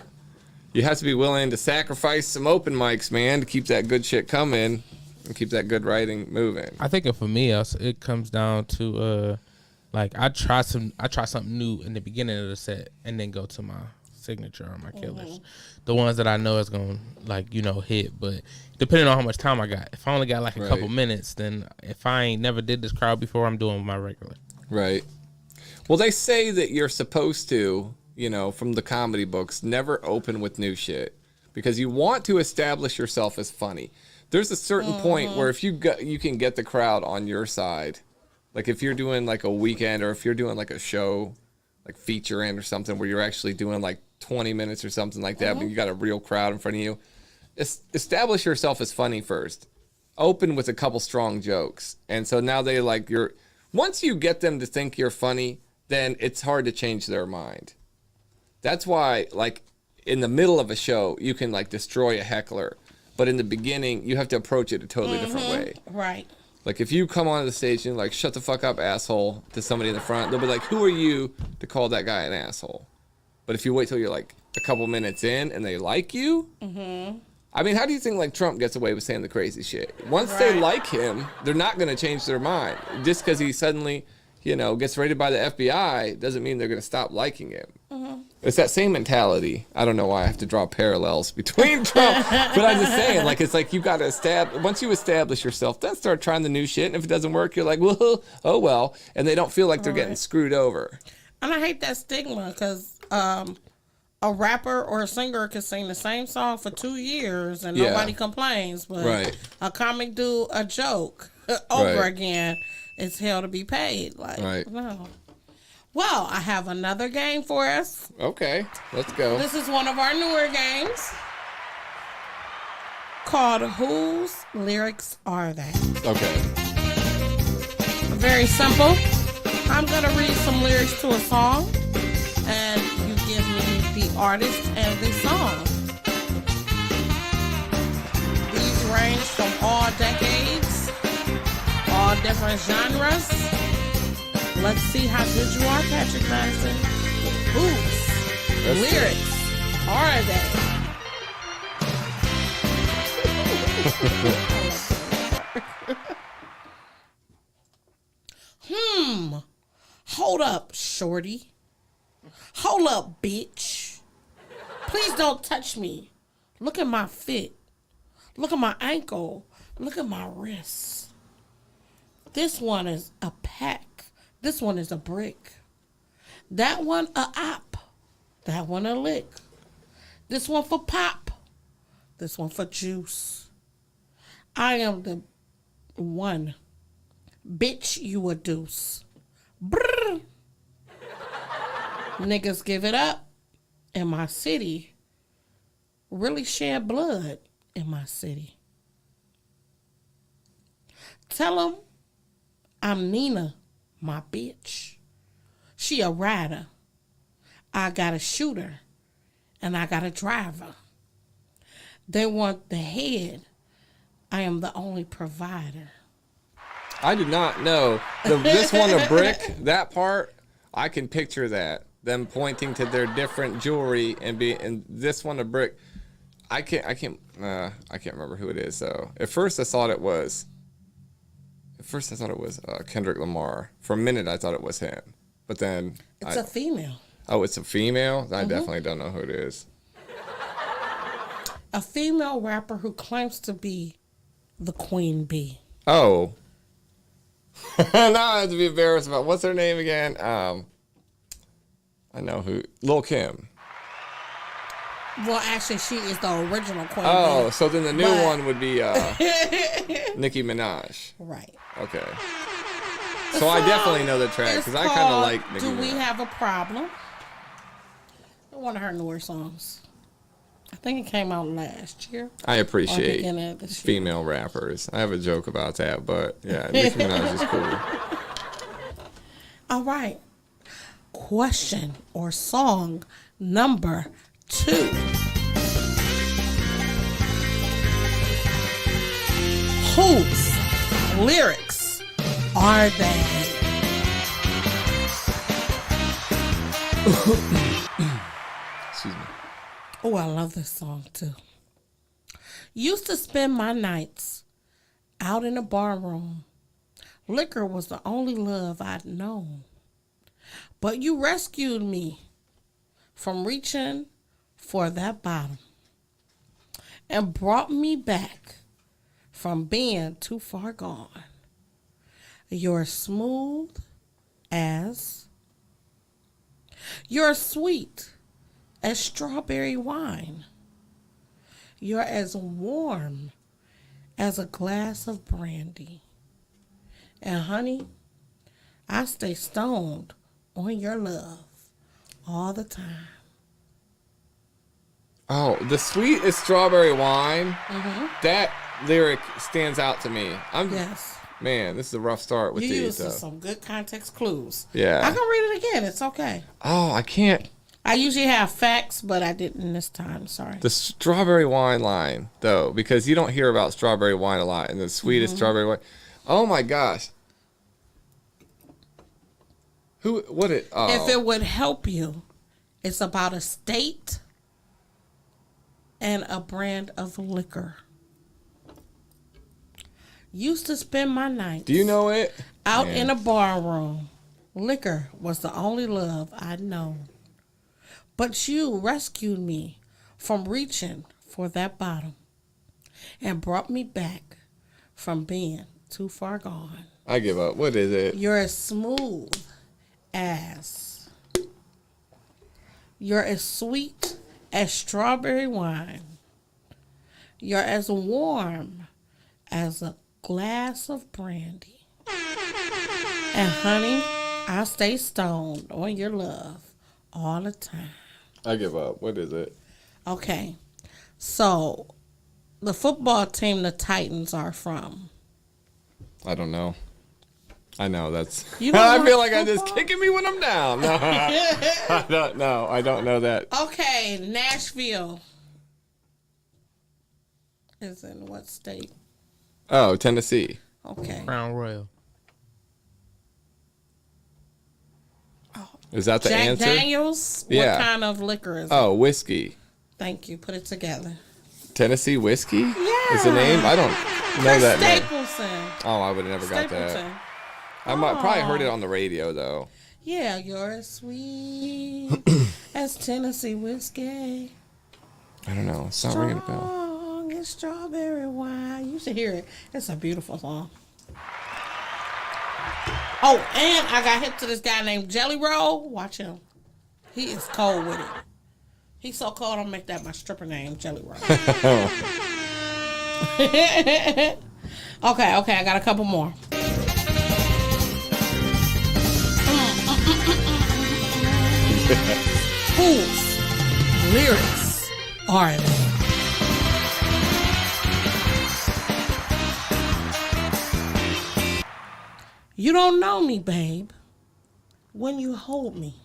You have to be willing to sacrifice some open mics, man, to keep that good shit coming and keep that good writing moving. I think for me, it comes down to like I try something new in the beginning of the set, and then go to my signature or my killers, the ones that I know is gonna hit. But depending on how much time I got, if I only got like a couple minutes, then if I ain't never did this crowd before, I'm doing my regular. Right. Well, they say that you're supposed to. From the comedy books, never open with new shit because you want to establish yourself as funny. There's a certain point where if you can get the crowd on your side, like if you're doing like a weekend or if you're doing like a show, like feature in or something where you're actually doing like 20 minutes or something like that, but you got a real crowd in front of you, establish yourself as funny first. Open with a couple strong jokes. And so now once you get them to think you're funny, then it's hard to change their mind. That's why, like, in the middle of a show, you can, like, destroy a heckler. But in the beginning, you have to approach it a totally different way. Right. Like, if you come onto the stage and you're like, shut the fuck up, asshole, to somebody in the front, they'll be like, who are you to call that guy an asshole? But if you wait till you're, like, a couple minutes in and they like you, I mean, how do you think, like, Trump gets away with saying the crazy shit? Once they like him, they're not going to change their mind. Just because he gets raided by the FBI, doesn't mean they're going to stop liking it. It's that same mentality. I don't know why I have to draw parallels between Trump, but I'm just saying, like, it's like you got to once you establish yourself, then start trying the new shit. And if it doesn't work, you're like, well, oh well. And they don't feel like they're getting screwed over. And I hate that stigma because a rapper or a singer can sing the same song for 2 years and nobody complains. But a comic do a joke over again, it's hell to be paid. Like, no. Well, I have another game for us. Okay, let's go. This is one of our newer games called Whose Lyrics Are They? Okay. Very simple. I'm going to read some lyrics to a song, and you give me the artist and the song. These range from all decades, all different genres. Let's see how good you are, Patrick Madison. Whose lyrics are they? Hold up, shorty. Hold up, bitch. Please don't touch me. Look at my fit. Look at my ankle. Look at my wrist. This one is a pack. This one is a brick. That one a op. That one a lick. This one for pop. This one for juice. I am the one. Bitch, you a deuce. Brrr. Niggas give it up in my city. Really shed blood in my city. Tell them I'm Nina, my bitch. She a rider. I got a shooter. And I got a driver. They want the head. I am the only provider. I do not know. This one a brick, that part, I can picture that. Them pointing to their different jewelry and this one a brick. I can't remember who it is. So at first I thought it was Kendrick Lamar. For a minute I thought it was him, but then it's a female. Oh, it's a female? I definitely don't know who it is. A female rapper who claims to be the queen bee. Oh. Now I have to be embarrassed about what's her name again? I know who. Lil' Kim. Well, actually, she is the original queen Oh, bee. so then the new one would be Nicki Minaj. Right. Okay. So I definitely know the track because I kind of like Nicki Minaj. Do We Have a Problem? One of her newer songs. I think it came out last year. I appreciate beginning of this year. female rappers. I have a joke about that, but yeah, Nicki Minaj is cool. All right. Question or song number 2. Whose lyrics are they? Excuse me. Oh, I love this song too. Used to spend my nights out in a bar room. Liquor was the only love I'd known. But you rescued me from reaching for that bottom and brought me back from being too far gone. You're smooth as, you're sweet as strawberry wine. You're as warm as a glass of brandy. And honey, I stay stoned on your love all the time. Oh, the sweet is strawberry wine. That lyric stands out to me. Yes. Man, this is a rough start with You these. used some good context clues. Yeah. I can read it again. It's okay. Oh, I can't. I usually have facts, but I didn't this time. Sorry. The strawberry wine line, though, because you don't hear about strawberry wine a lot, and the sweetest strawberry wine. Oh my gosh. If it would help you, it's about a state and a brand of liquor. Used to spend my nights Do you know it? out in a bar room. Liquor was the only love I'd known. But you rescued me from reaching for that bottom and brought me back from being too far gone. I give up. What is it? You're as smooth as. You're as sweet as strawberry wine. You're as warm as a glass of brandy. And honey, I stay stoned on your love all the time. I give up. What is it? Okay, so the football team the Titans are from. I don't know. I know that's. You don't I know feel like I'm football? just kicking me when I'm down. No, I don't know. I don't know that. Okay, Nashville is in what state? Oh, Tennessee. Okay. Crown Royal. Is that the Jack answer? Daniels? Yeah. What kind of liquor is it? Oh, whiskey. Thank you. Put it together. Tennessee whiskey? Yeah. Is the name? I don't know Chris that name. Stapleton. Oh, I would have never got Stapleton. that. I might probably heard it Oh. on the radio though. Yeah, you're as sweet as Tennessee whiskey. I don't know. It's not ringing a bell. Strong as strawberry wine. You should hear it. It's a beautiful song. Oh, and I got hit to this guy named Jelly Roll. Watch him. He is cold with it. He's so cold, I'll make that my stripper name, Jelly Roll. Okay, I got a couple more. Whose lyrics are they? You don't know me, babe. When you hold me,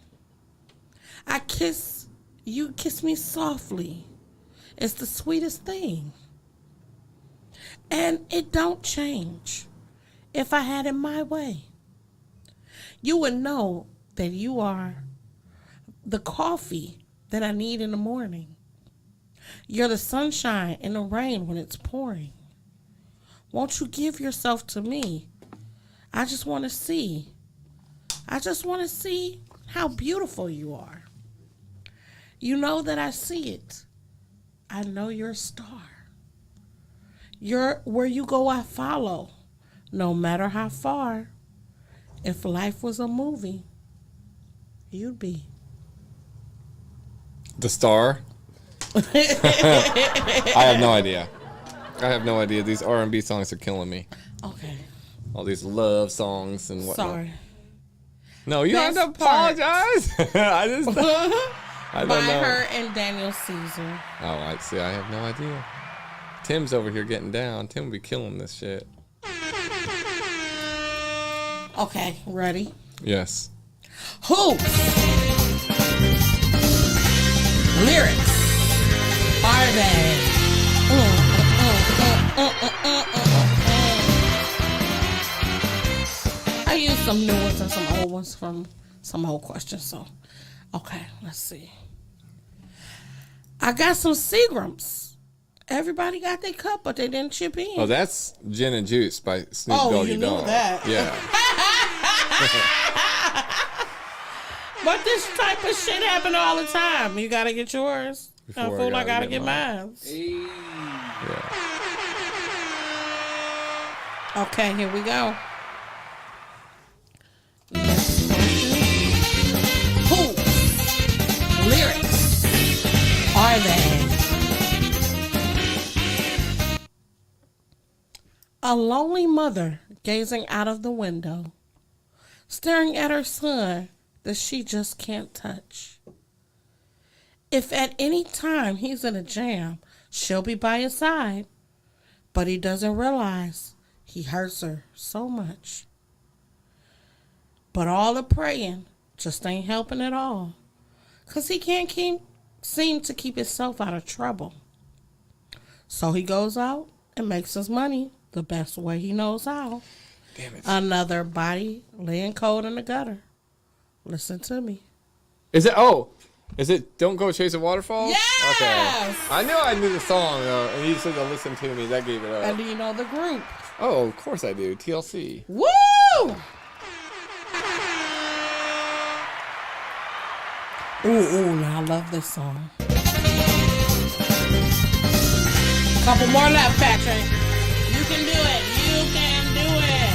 you kiss me softly. It's the sweetest thing. And it don't change. If I had it my way, you would know that you are the coffee that I need in the morning. You're the sunshine in the rain when it's pouring. Won't you give yourself to me? I just want to see how beautiful you are. You know that I see it. I know you're a star. You're where you go, I follow, no matter how far. If life was a movie, you'd be. The Star? I have no idea. I have no idea. These R&B songs are killing me. Okay. All these love songs and whatnot. Sorry. No, you don't have to Best part. apologize. I just. I By don't know. her and Daniel Caesar. Oh, I see. I have no idea. Tim's over here getting down. Tim will be killing this shit. Okay, ready? Yes. Who lyrics are they? I used some new ones and some old ones from some old questions. So, okay, let's see. I got some Seagrams. Everybody got their cup, but they didn't chip in. Oh, that's Gin and Juice by Snoop Oh, Doggy you knew Dogg. that. Yeah. But this type of shit happen all the time. You gotta get yours. I Before fool, I gotta get mine. Yeah. Okay, here we go. Next question. Who lyrics are they? A lonely mother gazing out of the window, staring at her son that she just can't touch. If at any time he's in a jam, she'll be by his side, but he doesn't realize he hurts her so much. But all the praying just ain't helping at all, 'cause he can't seem to keep himself out of trouble. So he goes out and makes his money the best way he knows how. Damn it. Another body laying cold in the gutter. Listen to me. Is it? Oh, is it? Don't Go Chase a Waterfall? Yes! Okay. I knew the song though, and you said to listen to me. That gave it up. And do you know the group? Oh, of course I do. TLC. Woo! Ooh, now I love this song. Couple more left, Patrick. You can do it. You can do it.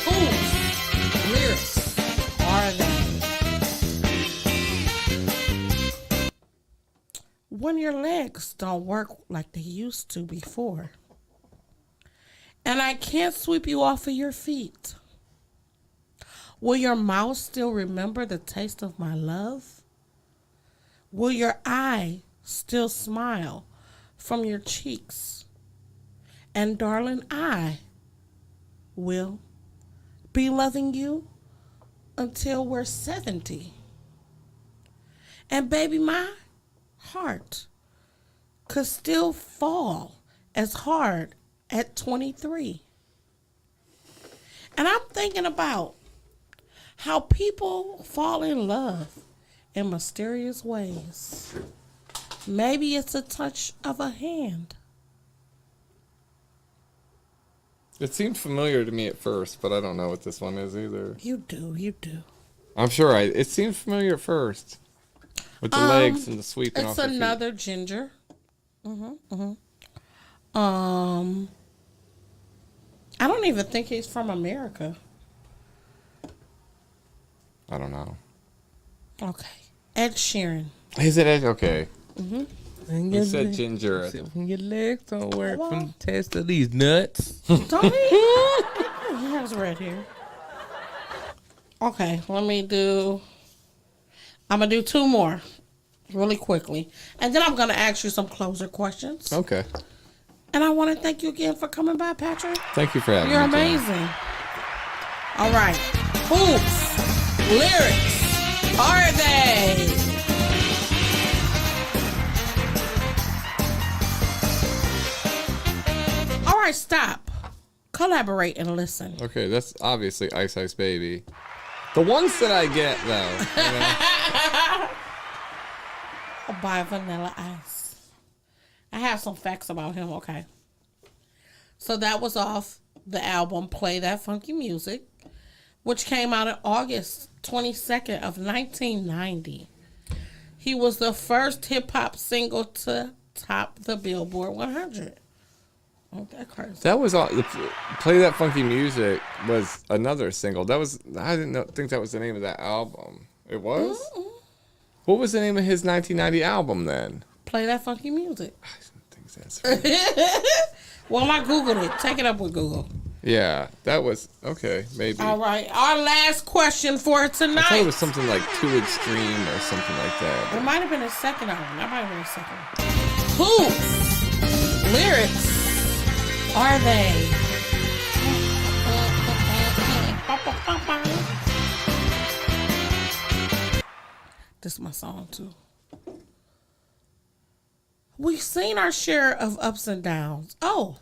Whose lyrics are they? When your legs don't work like they used to before, and I can't sweep you off of your feet, will your mouth still remember the taste of my love? Will your eye still smile from your cheeks? And darling, I will be loving you until we're 70. And baby, my heart could still fall as hard at 23. And I'm thinking about how people fall in love in mysterious ways. Maybe it's a touch of a hand. It seemed familiar to me at first, but I don't know what this one is either. You do. I'm sure it seemed familiar at first. With the legs and the sweeping off It's the feet. another ginger. I don't even think he's from America. I don't know. Okay. Ed Sheeran. Is it Ed? Okay. When You your said legs- ginger. When your legs don't work from the test of these nuts. Don't he? He has red hair. Okay, I'm going to do 2 more really quickly. And then I'm going to ask you some closer questions. Okay. And I want to thank you again for coming by, Patrick. Thank you for having You're me. Jen. amazing. All right. Whose lyrics are they? All right, stop. Collaborate and listen. Okay, that's obviously Ice Ice Baby. The ones that I get, though. You know? By Vanilla Ice. I have some facts about him, okay. So that was off the album Play That Funky Music, which came out on August 22nd of 1990. He was the first hip-hop single to top the Billboard 100. Ain't that crazy? That was all. Play That Funky Music was another single. That was. I didn't think that was the name of that album. It was? Mm-mm. What was the name of his 1990 album then? Play That Funky Music. I think that's right. Well, I Googled it. Take it up with Google. Yeah, that was. Okay, maybe. All right. Our last question for tonight. I thought it was something like Too Extreme or something like that. It might have been a second album. That might have been a second. Whose lyrics are they? This is my song too. We've seen our share of ups and downs. Oh,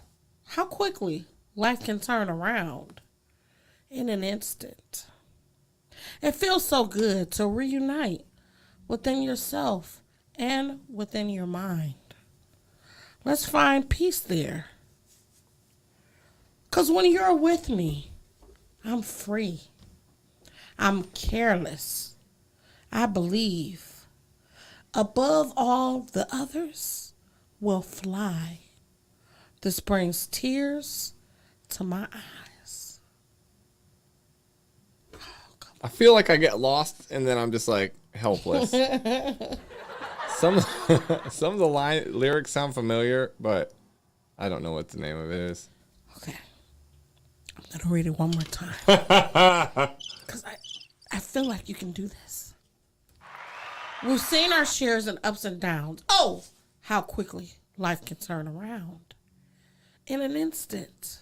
how quickly life can turn around in an instant. It feels so good to reunite within yourself and within your mind. Let's find peace there. Because when you're with me, I'm free. I'm careless. I believe. Above all the others will fly. This brings tears to my eyes. I feel like I get lost and then I'm just like helpless. some of the lyrics sound familiar, but I don't know what the name of it is. Okay. I'm going to read it one more time. Because I feel like you can do this. We've seen our shares and ups and downs. Oh, how quickly life can turn around in an instant.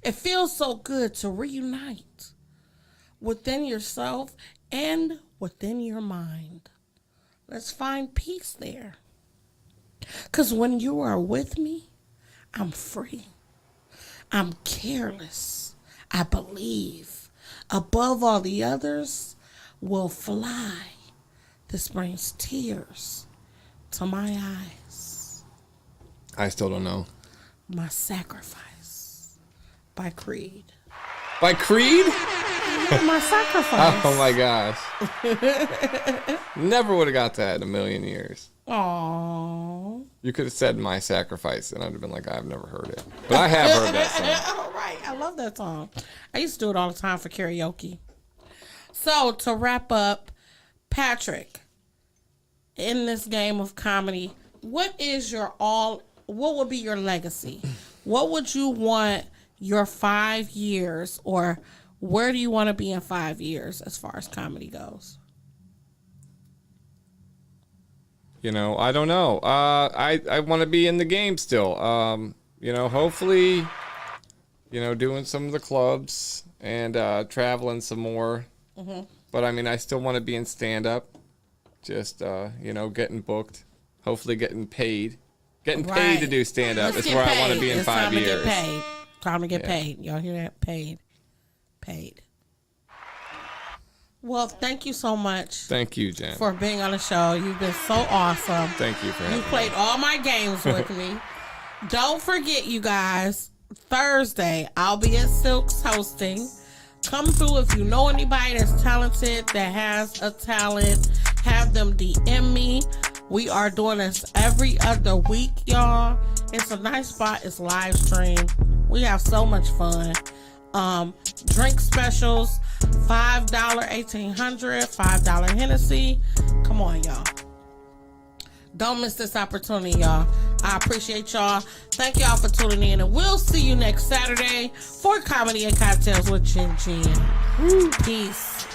It feels so good to reunite within yourself and within your mind. Let's find peace there. Because when you are with me, I'm free. I'm careless. I believe. Above all the others will fly. This brings tears to my eyes. I still don't know. My Sacrifice by Creed. By Creed? My sacrifice. Oh my gosh. Never would have got that in a million years. Aww. You could have said my sacrifice, and I'd have been like, I've never heard it. But I have heard that song. All right. I love that song. I used to do it all the time for karaoke. So, to wrap up, Patrick, in this game of comedy, what would be your legacy? What would you want your 5 years, or where do you want to be in 5 years as far as comedy goes? You know, I don't know. I want to be in the game still. You know, hopefully, you know, doing some of the clubs and traveling some more. Mm-hmm. But I mean, I still want to be in stand-up. Just, you know, getting booked. Hopefully getting paid. Getting paid to do stand-up is where I want to be in 5 years. Time to get paid. Time to get paid. Y'all hear that? Paid. Paid. Well, thank you so much. Thank you, Jen. For being on the show. You've been so awesome. Thank you for having me. You played all my games with me. Don't forget, you guys, Thursday, I'll be at Silk's hosting. Come through if you know anybody that's talented, that has a talent. Have them DM me. We are doing this every other week, y'all. It's a nice spot. It's live stream. We have so much fun. Drink specials, $5 1800, $5 Hennessy. Come on, y'all. Don't miss this opportunity, y'all. I appreciate y'all. Thank y'all for tuning in, and we'll see you next Saturday for Comedy and Cocktails with Chin Chin. Peace.